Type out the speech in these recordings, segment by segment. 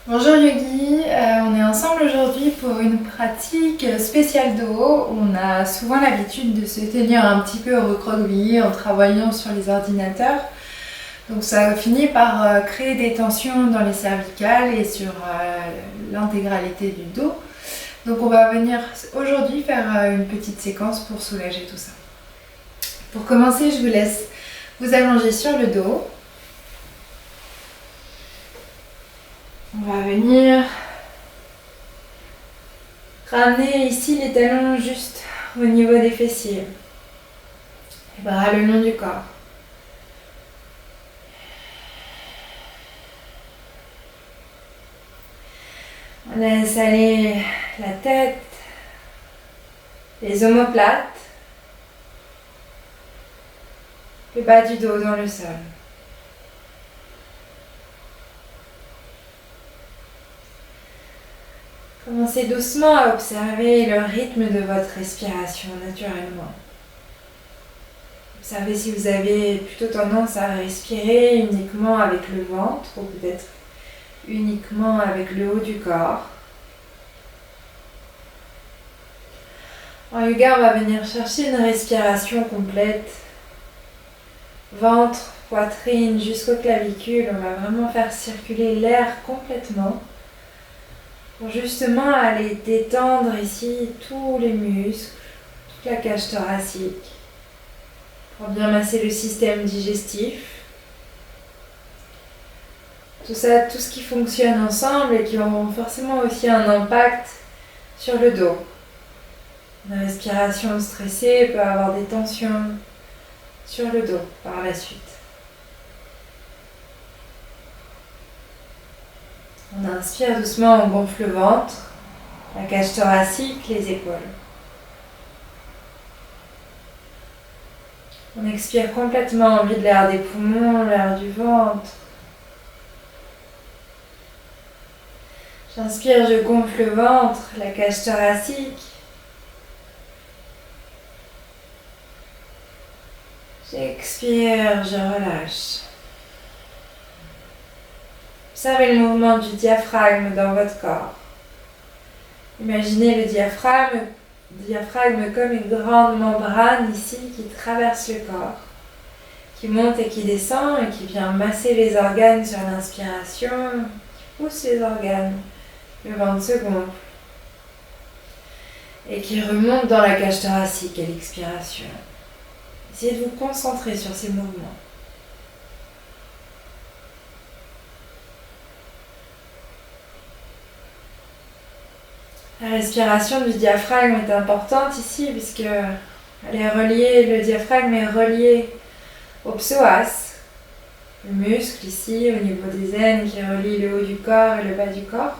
Bonjour Yogi, on est ensemble aujourd'hui pour une pratique spéciale dos. On a souvent l'habitude de se tenir un petit peu recroquevillé en travaillant sur les ordinateurs. Donc ça finit par créer des tensions dans les cervicales et sur l'intégralité du dos. Donc on va venir aujourd'hui faire une petite séquence pour soulager tout ça. Pour commencer, je vous laisse vous allonger sur le dos. On va venir ramener ici les talons juste au niveau des fessiers. Les bras le long du corps. On laisse aller la tête, les omoplates, le bas du dos dans le sol. Commencez doucement à observer le rythme de votre respiration naturellement. Observez si vous avez plutôt tendance à respirer uniquement avec le ventre ou peut-être uniquement avec le haut du corps. En yoga, on va venir chercher une respiration complète. Ventre, poitrine jusqu'aux clavicules. On va vraiment faire circuler l'air complètement. Pour justement aller détendre ici tous les muscles, toute la cage thoracique, pour bien masser le système digestif. Tout ça, tout ce qui fonctionne ensemble et qui auront forcément aussi un impact sur le dos. Une respiration stressée peut avoir des tensions sur le dos par la suite. On inspire doucement, on gonfle le ventre, la cage thoracique, les épaules. On expire complètement, on vide l'air des poumons, l'air du ventre. J'inspire, je gonfle le ventre, la cage thoracique. J'expire, je relâche. Observez le mouvement du diaphragme dans votre corps. Imaginez le diaphragme comme une grande membrane ici qui traverse le corps, qui monte et qui descend et qui vient masser les organes sur l'inspiration, qui pousse les organes, le ventre se gonfle et qui remonte dans la cage thoracique à l'expiration. Essayez de vous concentrer sur ces mouvements. La respiration du diaphragme est importante ici puisque le diaphragme est relié au psoas, le muscle ici au niveau des aines qui relie le haut du corps et le bas du corps,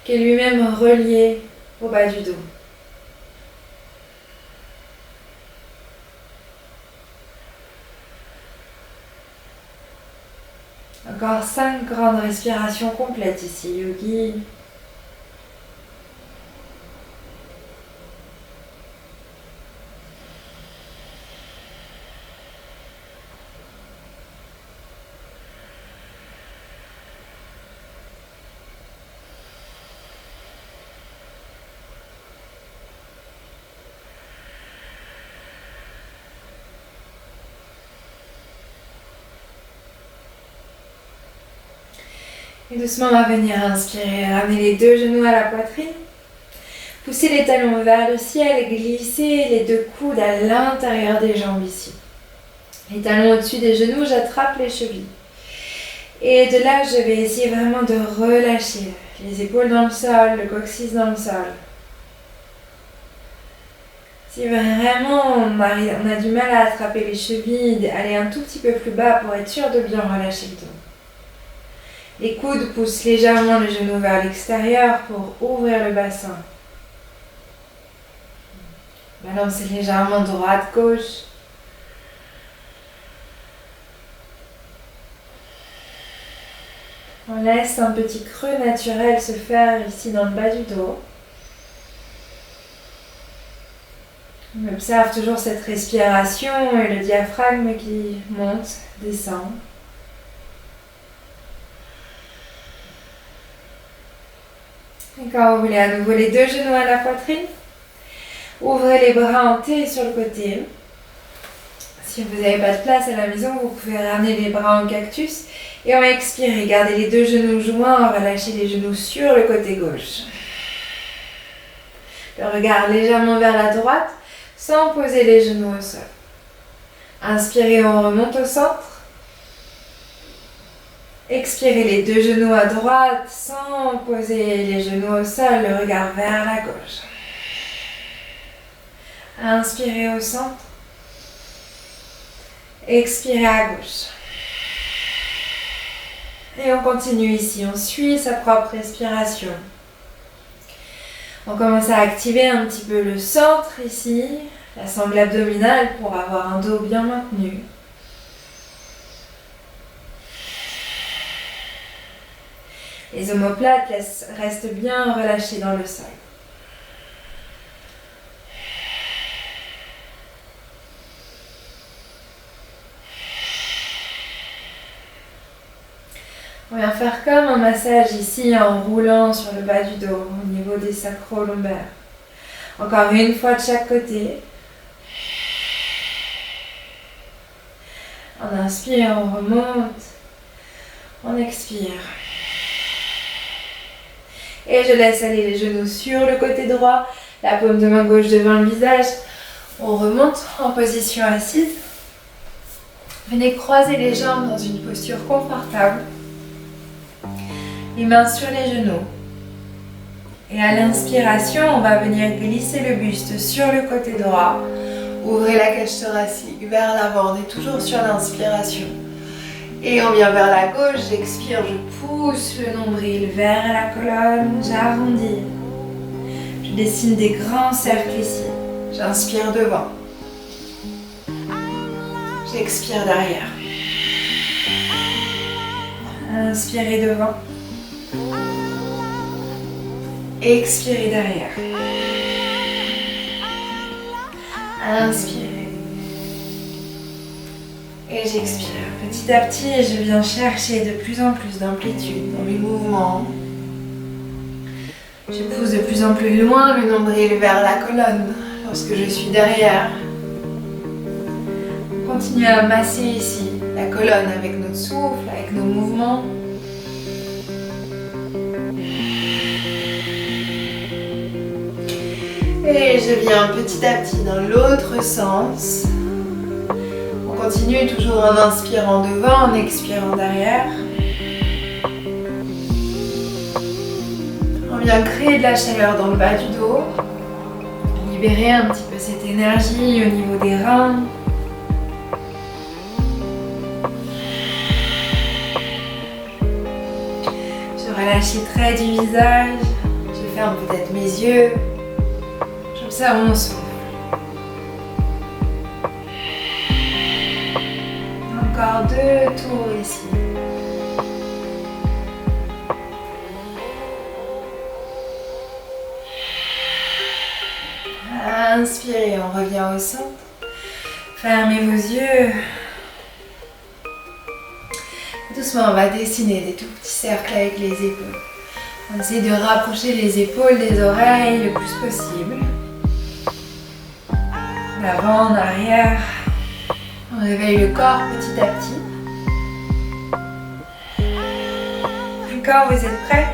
qui est lui-même relié au bas du dos. Encore 5 grandes respirations complètes ici, yogi. Et doucement, on va venir inspirer, ramener les deux genoux à la poitrine. Poussez les talons vers le ciel et glissez les deux coudes à l'intérieur des jambes ici. Les talons au-dessus des genoux, j'attrape les chevilles. Et de là, je vais essayer vraiment de relâcher les épaules dans le sol, le coccyx dans le sol. Si vraiment on a du mal à attraper les chevilles, aller un tout petit peu plus bas pour être sûr de bien relâcher le dos. Les coudes poussent légèrement les genoux vers l'extérieur pour ouvrir le bassin. Balancez légèrement droite-gauche. On laisse un petit creux naturel se faire ici dans le bas du dos. On observe toujours cette respiration et le diaphragme qui monte, descend. Quand vous voulez, à nouveau les deux genoux à la poitrine. Ouvrez les bras en T sur le côté. Si vous n'avez pas de place à la maison, vous pouvez ramener les bras en cactus. Et on va expirer. Gardez les deux genoux joints. On va lâcher les genoux sur le côté gauche. Le regard légèrement vers la droite, sans poser les genoux au sol. Inspirez, on remonte au centre. Expirez les deux genoux à droite, sans poser les genoux au sol, le regard vers la gauche. Inspirez au centre. Expirez à gauche. Et on continue ici, on suit sa propre respiration. On commence à activer un petit peu le centre ici, la sangle abdominale pour avoir un dos bien maintenu. Les omoplates restent bien relâchées dans le sol. On vient faire comme un massage ici en roulant sur le bas du dos au niveau des sacro-lombaires. Encore une fois de chaque côté. On inspire, on remonte. On expire. Et je laisse aller les genoux sur le côté droit, la paume de main gauche devant le visage. On remonte en position assise. Venez croiser les jambes dans une posture confortable. Les mains sur les genoux. Et à l'inspiration, on va venir glisser le buste sur le côté droit. Ouvrez la cage thoracique vers l'avant. On est toujours sur l'inspiration. Et on vient vers la gauche, j'expire, je pousse le nombril vers la colonne, j'arrondis. Je dessine des grands cercles ici. J'inspire devant. J'expire derrière. Inspirez devant. Expirez derrière. Inspirez. Et j'expire. Petit à petit, je viens chercher de plus en plus d'amplitude dans mes mouvements. Je pousse de plus en plus loin le nombril vers la colonne lorsque je suis derrière. On continue à masser ici la colonne avec notre souffle, avec nos mouvements. Et je viens petit à petit dans l'autre sens. On continue toujours en inspirant devant, en expirant derrière. On vient créer de la chaleur dans le bas du dos. Libérer un petit peu cette énergie au niveau des reins. Je relâche les traits du visage. Je ferme peut-être mes yeux. J'observe mon souffle. Encore 2 tours ici. Inspirez, on revient au centre. Fermez vos yeux. Doucement, on va dessiner des tout petits cercles avec les épaules. On essaie de rapprocher les épaules des oreilles le plus possible. D'avant, en arrière. On réveille le corps petit à petit. Quand vous êtes prêts,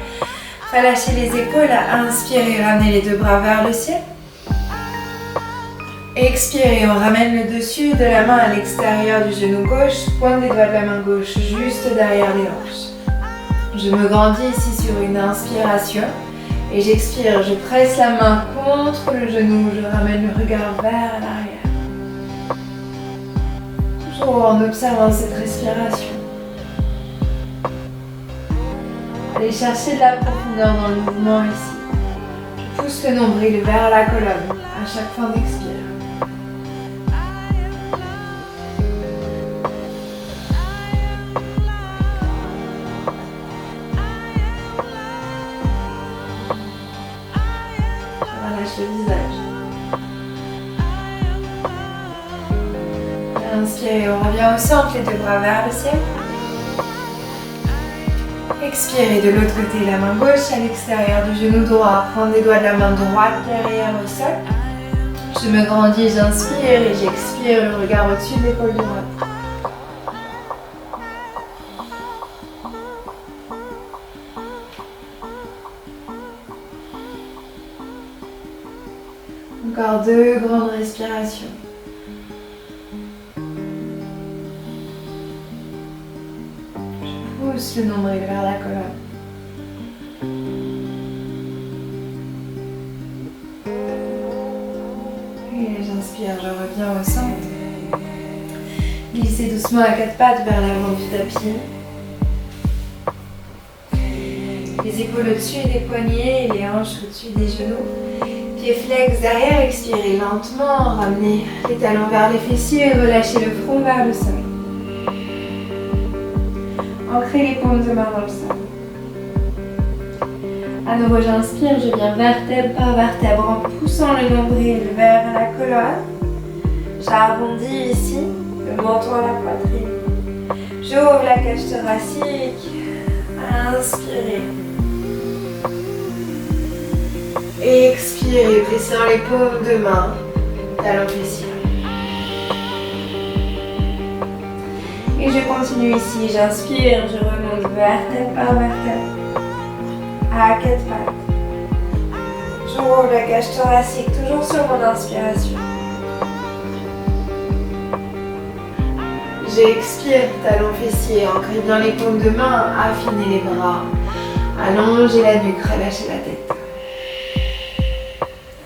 relâchez les épaules, inspirez, ramenez les deux bras vers le ciel. Expirez, on ramène le dessus de la main à l'extérieur du genou gauche, pointe des doigts de la main gauche juste derrière les hanches. Je me grandis ici sur une inspiration et j'expire, je presse la main contre le genou, je ramène le regard vers l'arrière. Toujours en observant cette respiration. Allez chercher de la profondeur dans le mouvement ici. Je pousse le nombril vers la colonne à chaque fin d'expire. Le visage. Inspirez, on revient au centre, les deux bras vers le ciel. Expirez de l'autre côté, la main gauche à l'extérieur du genou droit. Pointe des doigts de la main droite derrière au sol. Je me grandis, j'inspire et j'expire, le regard au-dessus de l'épaule droite. Encore 2 grandes respirations. Je pousse le nombril vers la colonne. Et j'inspire, je reviens au centre. Glissez doucement à 4 pattes vers l'avant du tapis. Les épaules au-dessus des poignets et les hanches au-dessus des genoux. Pieds flex derrière, expirez lentement, ramenez les talons vers les fessiers et relâchez le front vers le sol. Ancrez les paumes de main dans le sol. À nouveau, j'inspire, je viens vertèbre par vertèbre en poussant le nombril vers la colonne. J'arrondis ici, le menton à la poitrine. J'ouvre la cage thoracique. Inspirez. Expirez, plissant les paumes de main, talons fessiers. Et je continue ici, j'inspire, je remonte vertèbre par vertèbre, à 4 pattes. J'ouvre la cage thoracique, toujours sur mon inspiration. J'expire, talons fessiers, ancrez bien les paumes de main, affinez les bras, allongez la nuque, relâchez la tête.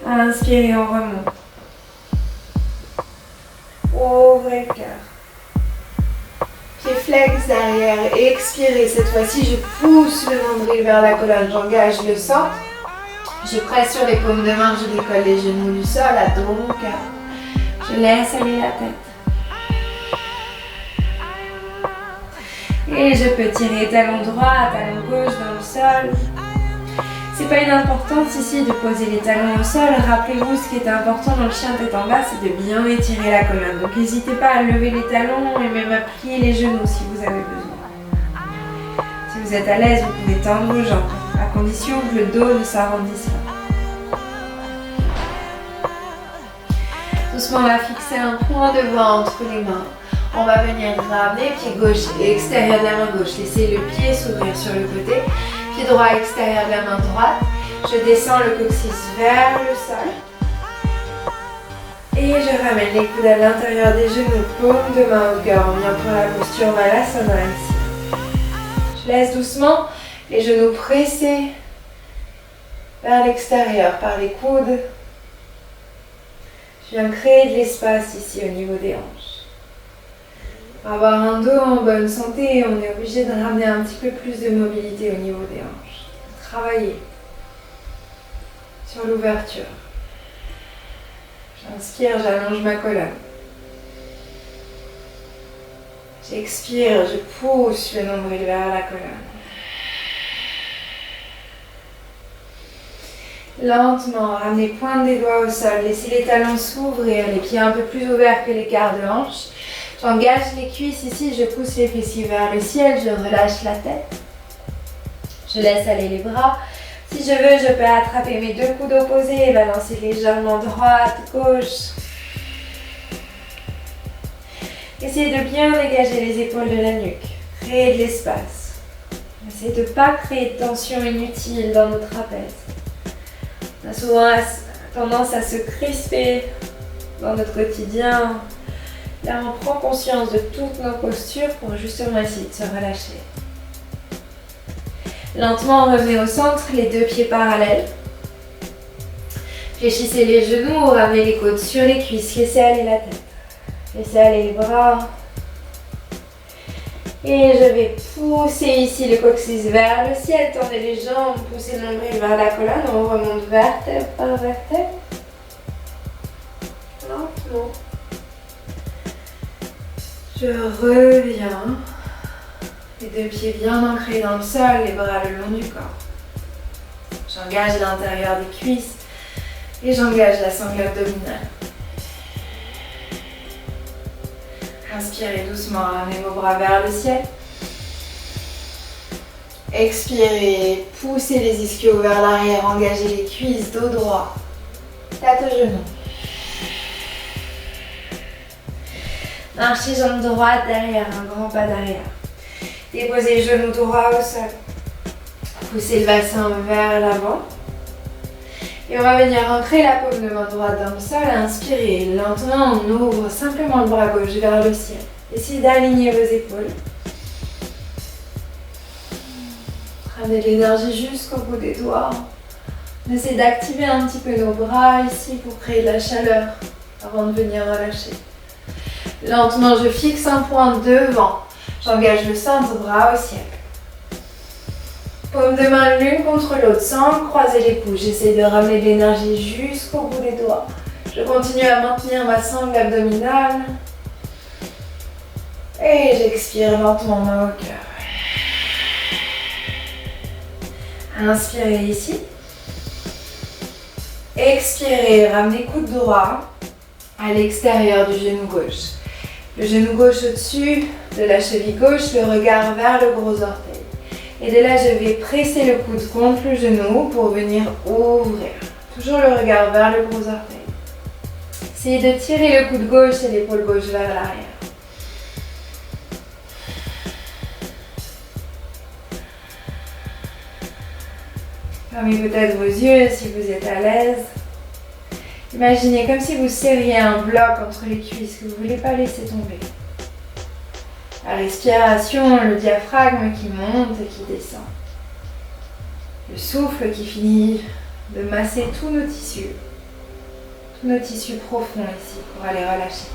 Inspirez, on remonte. Ouvrez le cœur. Pieds flex derrière. Expirez. Cette fois-ci, je pousse le nombril vers la colonne. J'engage le centre. Je presse sur les paumes de main. Je décolle les genoux du sol. À dos mon cœur. Je laisse aller la tête. Et je peux tirer talon droit, talon gauche dans le sol. C'est pas une importance ici de poser les talons au sol. Rappelez-vous, ce qui est important dans le chien tête en bas, c'est de bien étirer la colonne. Donc n'hésitez pas à lever les talons et même à plier les genoux si vous avez besoin. Si vous êtes à l'aise, vous pouvez tendre vos jambes, à condition que le dos ne s'arrondisse pas. Doucement, on va fixer un point de vent entre les mains. On va venir ramener pied gauche et extérieur de la main gauche. Laissez le pied s'ouvrir sur le côté. Pied droit extérieur de la main droite. Je descends le coccyx vers le sol. Et je ramène les coudes à l'intérieur des genoux, paume de main au cœur. On vient pour la posture Malasana ici. Je laisse doucement les genoux pressés vers l'extérieur par les coudes. Je viens créer de l'espace ici au niveau des hanches. Pour avoir un dos en bonne santé, on est obligé de ramener un petit peu plus de mobilité au niveau des hanches. Travailler sur l'ouverture. J'inspire, j'allonge ma colonne. J'expire, je pousse le nombril vers la colonne. Lentement, ramenez pointe des doigts au sol. Laissez les talons s'ouvrir, les pieds un peu plus ouverts que les quarts de hanche. J'engage les cuisses ici, je pousse les fessiers vers le ciel, je relâche la tête. Je laisse aller les bras. Si je veux, je peux attraper mes deux coudes opposés et balancer légèrement droite, gauche. Essayez de bien dégager les épaules de la nuque. Créer de l'espace. Essayez de ne pas créer de tension inutile dans nos trapèzes. On a souvent tendance à se crisper dans notre quotidien. Là, on prend conscience de toutes nos postures pour justement essayer de se relâcher. Lentement, revenez au centre, les deux pieds parallèles. Fléchissez les genoux, ramenez les côtes sur les cuisses, laissez aller la tête. Laissez aller les bras. Et je vais pousser ici le coccyx vers le ciel, tournez les jambes, poussez le nombril vers la colonne, on remonte vertèbre par vertèbre. Lentement. Je reviens, les deux pieds bien ancrés dans le sol, les bras le long du corps. J'engage l'intérieur des cuisses et j'engage la sangle abdominale. Inspirez doucement, ramenez vos bras vers le ciel. Expirez, poussez les ischios vers l'arrière, engagez les cuisses, dos droit. Tête aux genoux. Marchez jambe droite derrière, un grand pas d'arrière. Déposez les genoux droits au sol. Poussez le bassin vers l'avant. Et on va venir ancrer la paume de main droite dans le sol. Inspirez. Lentement, on ouvre simplement le bras gauche vers le ciel. Essayez d'aligner vos épaules. Ramenez l'énergie jusqu'au bout des doigts. On essaie d'activer un petit peu nos bras ici pour créer de la chaleur avant de venir relâcher. Lentement, je fixe un point devant. J'engage le centre, bras au ciel. Paume de main l'une contre l'autre sans croiser les coudes. J'essaie de ramener de l'énergie jusqu'au bout des doigts. Je continue à maintenir ma sangle abdominale. Et j'expire lentement, main au cœur. Inspirez ici. Expirez, ramenez coude droit à l'extérieur du genou gauche. Le genou gauche au-dessus de la cheville gauche, le regard vers le gros orteil. Et de là, je vais presser le coude contre le genou pour venir ouvrir. Toujours le regard vers le gros orteil. Essayez de tirer le coude gauche et l'épaule gauche vers l'arrière. Fermez peut-être vos yeux si vous êtes à l'aise. Imaginez comme si vous serriez un bloc entre les cuisses que vous ne voulez pas laisser tomber. La respiration, le diaphragme qui monte et qui descend. Le souffle qui finit de masser tous nos tissus profonds ici pour aller relâcher.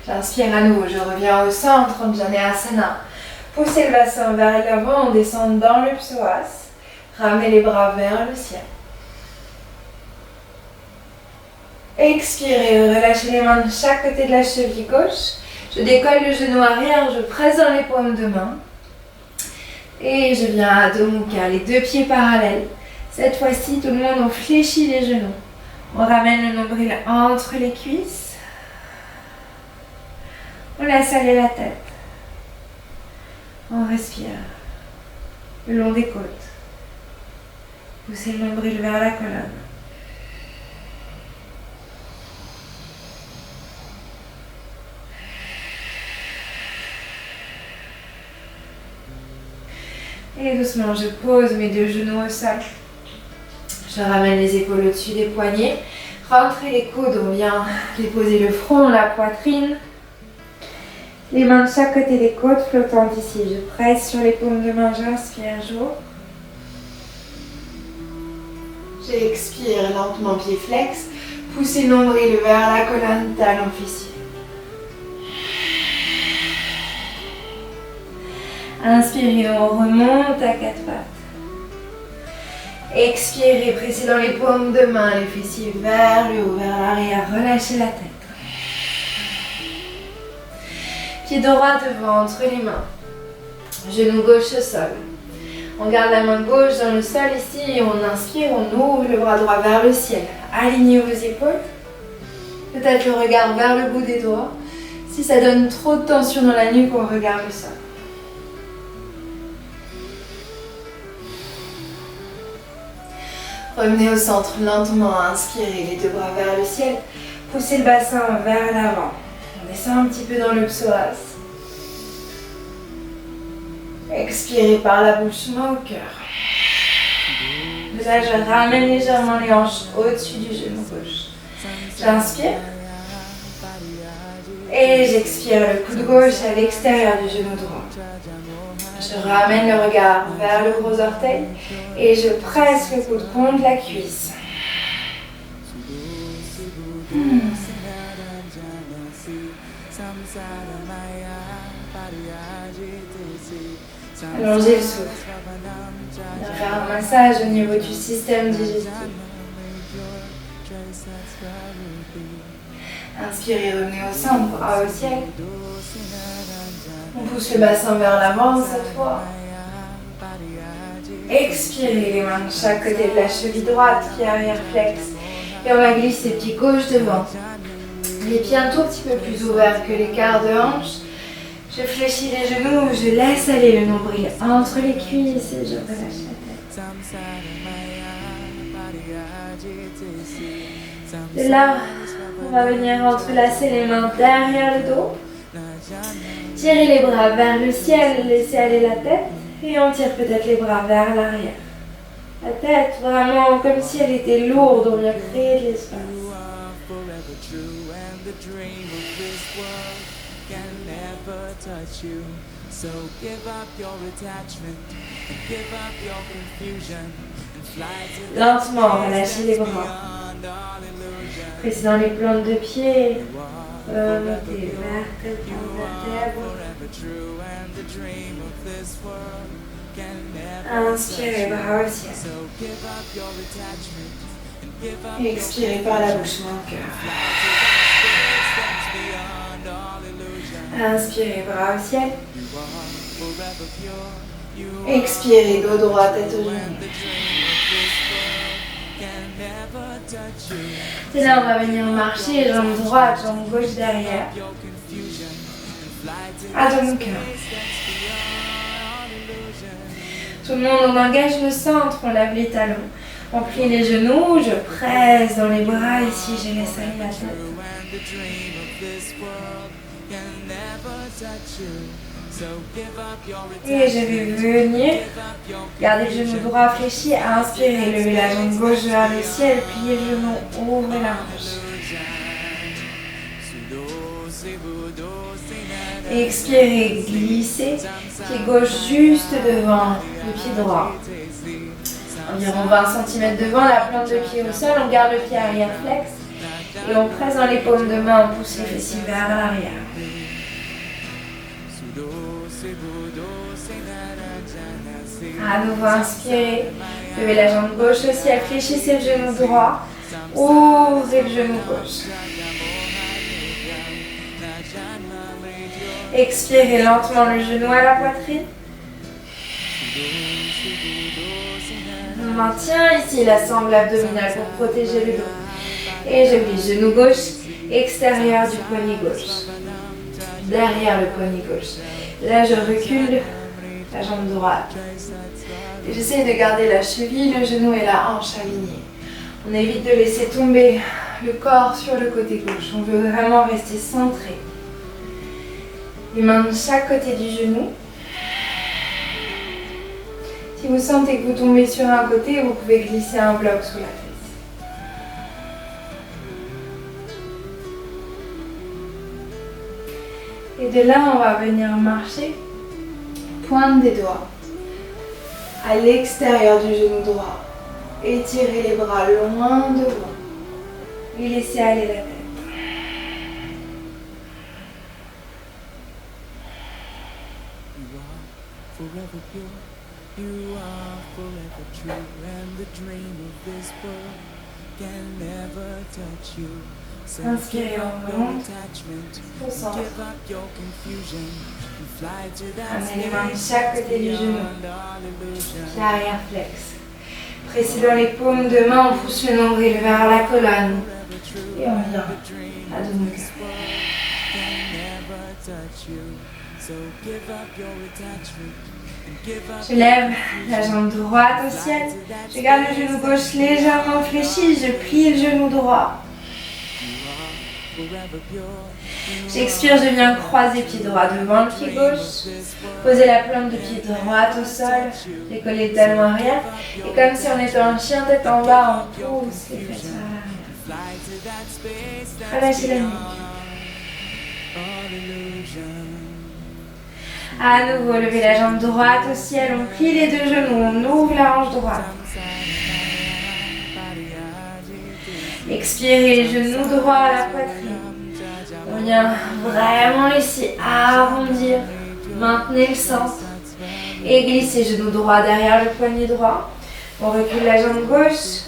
J'inspire à nouveau, je reviens au centre, Janayasana. Poussez le bassin vers l'avant, on descend dans le psoas. Ramenez les bras vers le ciel. Expirez, relâchez les mains de chaque côté de la cheville gauche. Je décolle le genou arrière, je presse dans les paumes de main. Et je viens à Adho Mukha, les deux pieds parallèles. Cette fois-ci, tout le monde, on fléchit les genoux. On ramène le nombril entre les cuisses. On laisse aller la tête. On respire le long des côtes. Poussez le nombril vers la colonne. Et doucement, je pose mes deux genoux au sol. Je ramène les épaules au-dessus des poignets. Rentrez les coudes, on vient déposer le front, la poitrine. Les mains de chaque côté des côtes flottantes ici. Je presse sur les paumes de main, j'inspire, j'ouvre. J'expire lentement, pied flex. Poussez le nombril vers la colonne, talon fessier. Inspirez, on remonte à quatre pattes. Expirez, pressez dans les paumes de main, les fessiers vers le haut, vers l'arrière. Relâchez la tête. Pied droit devant, entre les mains. Genou gauche au sol. On garde la main gauche dans le sol ici et on inspire, on ouvre le bras droit vers le ciel. Alignez vos épaules. Peut-être le regard vers le bout des doigts. Si ça donne trop de tension dans la nuque, on regarde le sol. Revenez au centre lentement, inspirez les deux bras vers le ciel. Poussez le bassin vers l'avant. On descend un petit peu dans le psoas. Expirez par la bouche, main au cœur. Là, je ramène légèrement les hanches au-dessus du genou gauche. J'inspire. Et j'expire le coude gauche à l'extérieur du genou droit. Je ramène le regard vers le gros orteil et je presse le coude contre la cuisse. Allongez le souffle. On va faire un massage au niveau du système digestif. Inspirez, revenez au centre, bras au ciel. On pousse le bassin vers l'avant cette fois. Expirez, les mains de chaque côté de la cheville droite, pied arrière flex. Et on va glisser pied gauche devant. Les pieds un tout petit peu plus ouverts que les quarts de hanche. Je fléchis les genoux, je laisse aller le nombril entre les cuisses et je relâche la tête. De là, on va venir entrelacer les mains derrière le dos. Tirer les bras vers le ciel, laisser aller la tête et on tire peut-être les bras vers l'arrière. La tête vraiment comme si elle était lourde, on vient créer de l'espace. Lentement, relâchez les bras. Pressez dans les plantes de pied. Montez vertèbre par vertèbre. Inspirez, bras au ciel. Expirez par la bouche, mon cœur. Inspirez, bras au ciel. Expirez, dos droit, tête aux genoux. Et là, on va venir marcher, jambe droite, jambe gauche derrière. À dos mon cœur. Tout le monde, on engage le centre, on lève les talons. On plie les genoux, je presse dans les bras ici, je laisse aller la tête. Et je vais venir, garder le genou droit fléchi, inspirer, lever la jambe gauche vers le ciel, plier le genou, ouvrir la hanche. Expirez, glissez, pied gauche juste devant le pied droit. Environ 20 cm devant la plante de pied au sol, on garde le pied arrière flex et on presse dans les paumes de main, on pousse les fessiers vers l'arrière. À nouveau, inspirez, levez la jambe gauche au ciel, fléchissez le genou droit, ouvrez le genou gauche. Expirez lentement le genou à la poitrine. On maintient ici la sangle abdominale pour protéger le dos. Et je glisse genou gauche, extérieur du poignet gauche. Derrière le poignet gauche. Là, je recule la jambe droite. Et j'essaie de garder la cheville, le genou et la hanche alignés. On évite de laisser tomber le corps sur le côté gauche. On veut vraiment rester centré. Les mains de chaque côté du genou. Si vous sentez que vous tombez sur un côté, vous pouvez glisser un bloc sous la fesse. Et de là, on va venir marcher, pointe des doigts, à l'extérieur du genou droit. Étirez les bras loin devant et laissez aller la tête. You are forever true, and the dream of this world can never touch you. So inspirez, on remonte au centre. Amenez les mains de chaque côté du genou. Pied arrière flex. Pressez dans les paumes de main, on pousse le nombril vers la colonne. Et on vient à dos mon cœur. Je lève la jambe droite au ciel, je garde le genou gauche légèrement fléchi, je plie le genou droit. J'expire, je viens croiser pied droit devant le pied gauche, poser la plante de pied droite au sol, décoller le talon arrière, et comme si on était en chien tête en bas, on pousse les fesses vers l'arrière. Relâchez la nuque. À nouveau, levez la jambe droite au ciel, on plie les deux genoux, on ouvre la hanche droite. Expirez, genou droit à la poitrine. On vient vraiment ici arrondir, maintenez le centre. Et glissez, genou droit derrière le poignet droit. On recule la jambe gauche,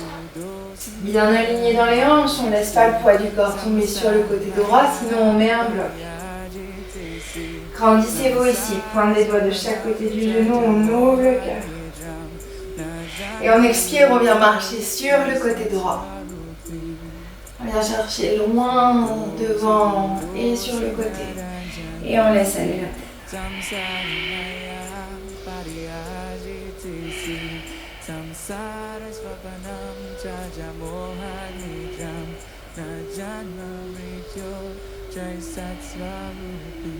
bien aligné dans les hanches, on ne laisse pas le poids du corps tomber sur le côté droit, sinon on met un bloc. Grandissez-vous ici, pointe des doigts de chaque côté du genou, on ouvre le cœur. Et on expire, on vient marcher sur le côté droit. On vient chercher loin, devant et sur le côté. Et on laisse aller la tête. Samsara pariyajitisi Samsara svapanam jajamohanijam Na janma mrityo jai satsvarupi.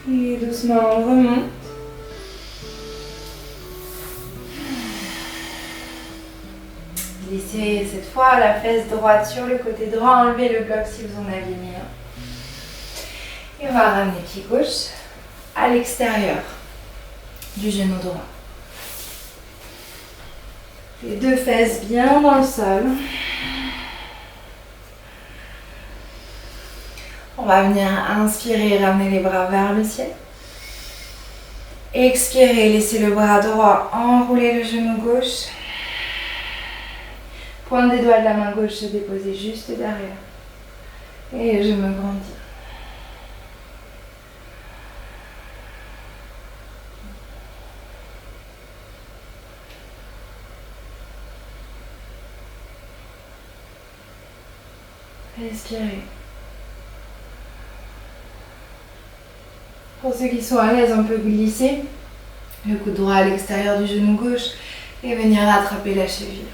Et doucement on remonte. Glissez cette fois la fesse droite sur le côté droit, enlevez le bloc si vous en avez mis un. Et on va ramener pied gauche à l'extérieur du genou droit. Les deux fesses bien dans le sol. On va venir inspirer, ramener les bras vers le ciel. Expirez, laissez le bras droit enrouler le genou gauche. Pointe des doigts de la main gauche se déposer juste derrière. Et je me grandis. Respirez. Pour ceux qui sont à l'aise, on peut glisser le coude droit à l'extérieur du genou gauche et venir rattraper la cheville.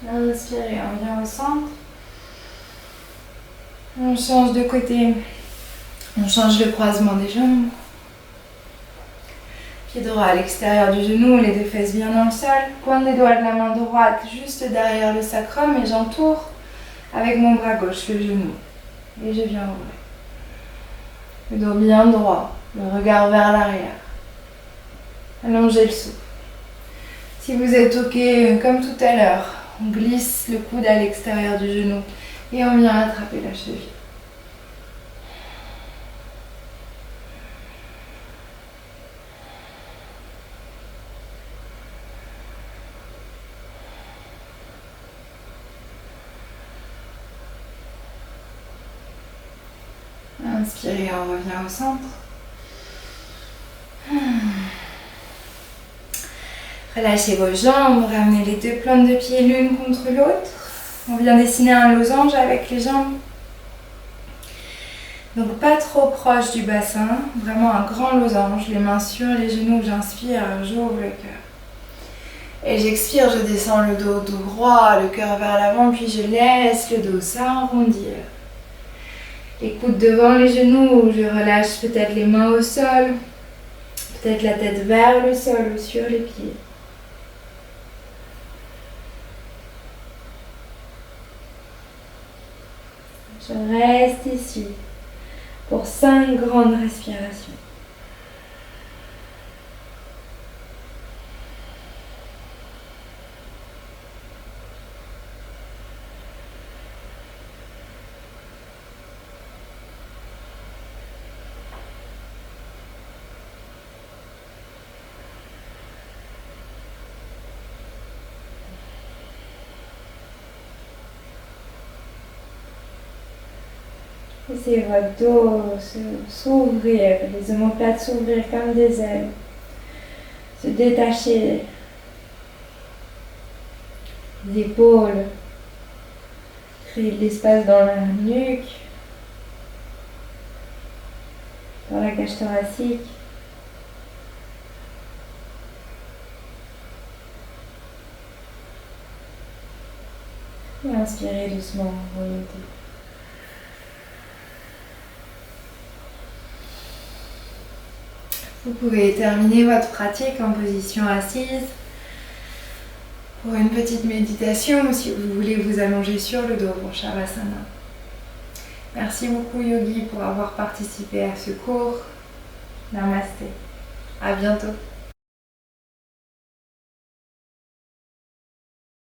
Inspirez, on vient au centre. On change de côté. On change le croisement des jambes. Pied droit à l'extérieur du genou, les deux fesses bien dans le sol. Pointe des doigts de la main droite juste derrière le sacrum et j'entoure avec mon bras gauche le genou. Et je viens ouvrir. Le dos bien droit, le regard vers l'arrière. Allongez le souffle. Si vous êtes OK, comme tout à l'heure, on glisse le coude à l'extérieur du genou et on vient attraper la cheville. Inspirez, on revient au centre. Relâchez vos jambes, ramenez les deux plantes de pied l'une contre l'autre. On vient dessiner un losange avec les jambes. Donc pas trop proche du bassin, vraiment un grand losange, les mains sur les genoux, j'inspire, j'ouvre le cœur. Et j'expire, je descends le dos droit, le cœur vers l'avant, puis je laisse le dos s'arrondir. Les coudes devant les genoux, je relâche peut-être les mains au sol, peut-être la tête vers le sol ou sur les pieds. Je reste ici pour 5 grandes respirations. Laissez votre dos s'ouvrir, les omoplates s'ouvrir comme des ailes, se détacher des épaules, créer de l'espace dans la nuque, dans la cage thoracique. Et inspirez doucement, remontez. Vous pouvez terminer votre pratique en position assise pour une petite méditation ou si vous voulez vous allonger sur le dos pour Shavasana. Merci beaucoup Yogi pour avoir participé à ce cours. Namasté. À bientôt.